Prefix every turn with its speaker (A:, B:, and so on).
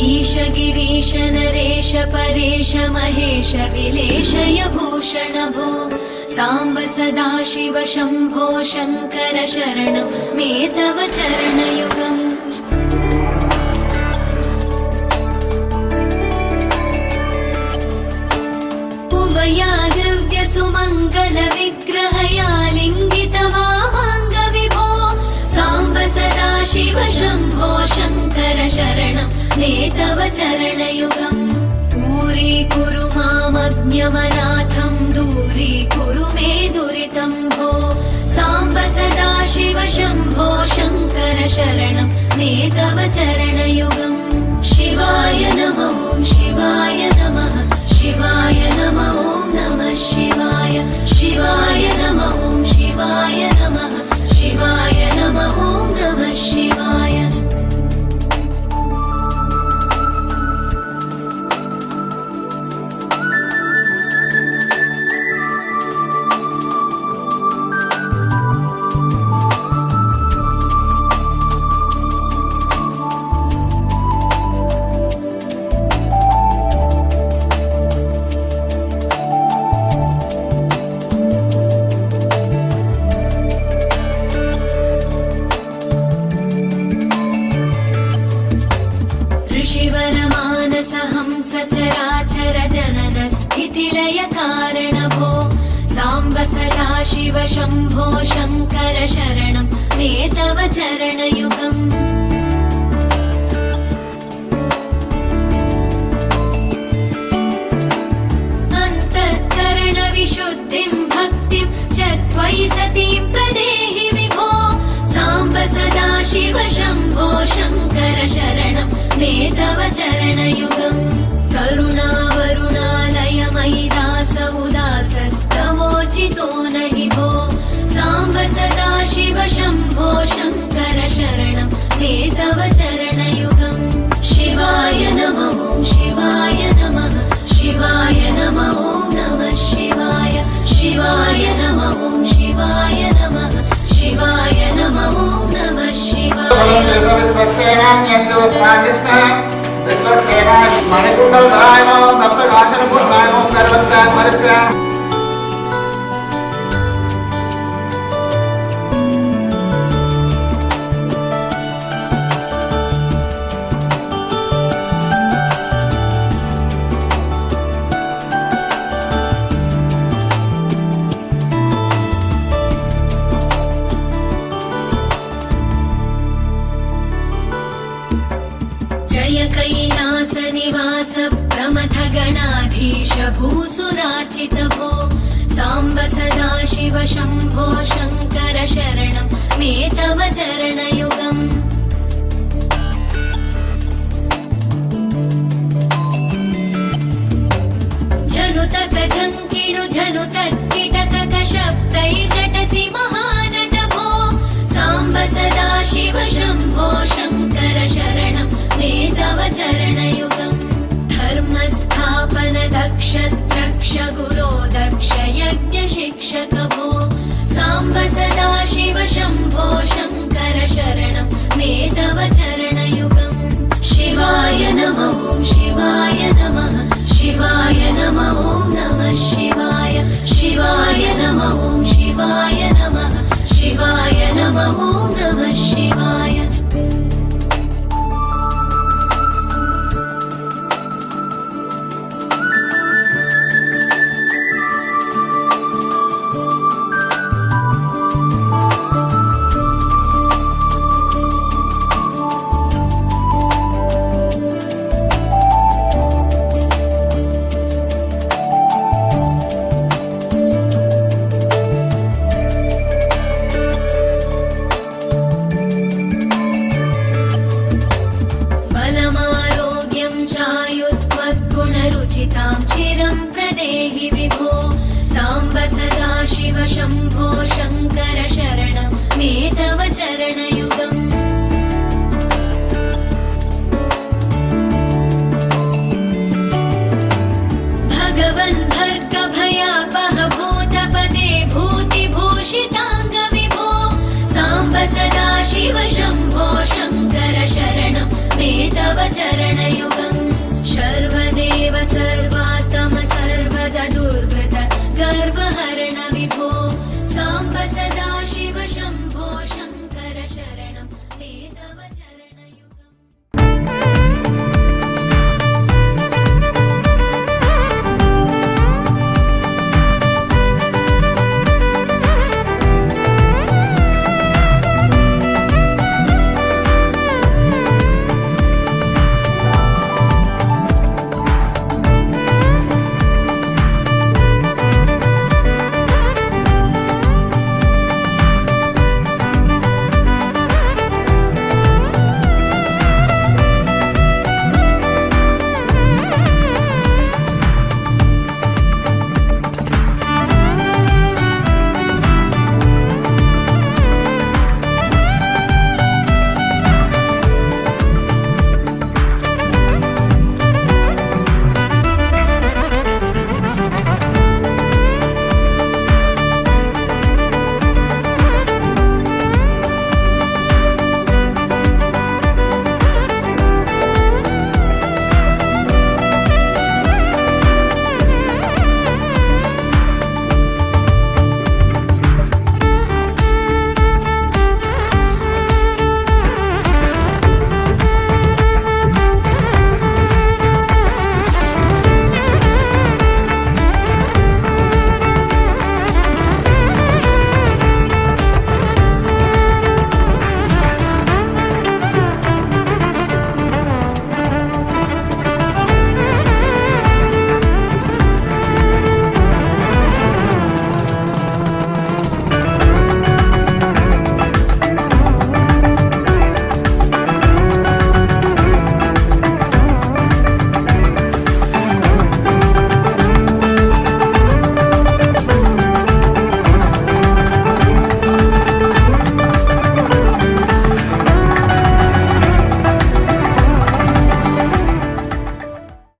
A: ईश गिरीश नरेश परेश महेश विलेशय भूषण भो साम्ब सदाशिव शम्भो शङ्कर शरणं मे तव चरणयुगम् उमया दिव्य सुमङ्गल विग्रहया लिङ्गित वामाङ्ग विभो साम्ब सदाशिव शम्भो शङ्कर शरणं मे तव चरणयुगम् दूरीकुरु मामज्ञमनाथं दूरीकुरु मे दुरितं भो साम्ब सदाशिव शम्भो शङ्कर शरणं मे तव चरणयुगम् शिवाय नमः शिवाय नमः शिवाय नमः नमः शिवाय शिवाय नमः शिवाय नमः शिवाय नमः नमः शिवाय सचराचर जनन स्थितिलय कारण भो साम्ब सदाशिव शम्भो शङ्कर शरणं मे तव चरणयुगम् अन्तःकरण विशुद्धिं भक्तिं च त्वयि सतीं प्रदेहि विभो साम्ब सदाशिव शम्भो शङ्कर शरणं मे तव चरणयुगम् करुणावरुणालय मयि दास उदासस्तवोचितो नहि भो साम्ब सदाशिव शम्भो शङ्कर शरणं मे तव चरणयुगम् शिवाय नमः शिवाय नमः शिवाय नमः नमः शिवाय शिवाय नमः शिवाय नमः शिवाय नमः नमः शिवाय
B: विश्वसेवा मणिकुण्डलधाय नमः भक्तगात्रपुष्पाय नमः सर्वत्राय परिप्राय
A: कैलास निवास प्रमथ गणाधीश भूसुरार्चित भो साम्ब सदाशिव शम्भो शङ्कर शरणं मे तव चरणयुगम् झनुतक झङ्किणु झनुतर्किटतक शब्दैर्नटसि महानट भो साम्ब सदाशिव शम्भो शङ्कर शरणं मे तव चरणयुगम् धर्मस्थापन दक्ष द्रक्ष गुरो दक्ष यज्ञ शिक्षक भो साम्ब सदाशिव शम्भो शङ्कर शरणं मे तव चरणयुगम् शिवाय नमः शिवाय नमः शिवाय नमः नमः शिवाय शिवाय नमः शिवाय नमः शिवाय नमः नमः शिवाय चिरं प्रदेहि विभो साम्ब सदाशिव शम्भो शङ्कर शरणं मे तव चरणयुगम् भगवन् भर्ग भयापह भूतपदे भूतिभूषिताङ्ग विभो साम्ब सदाशिव शम्भो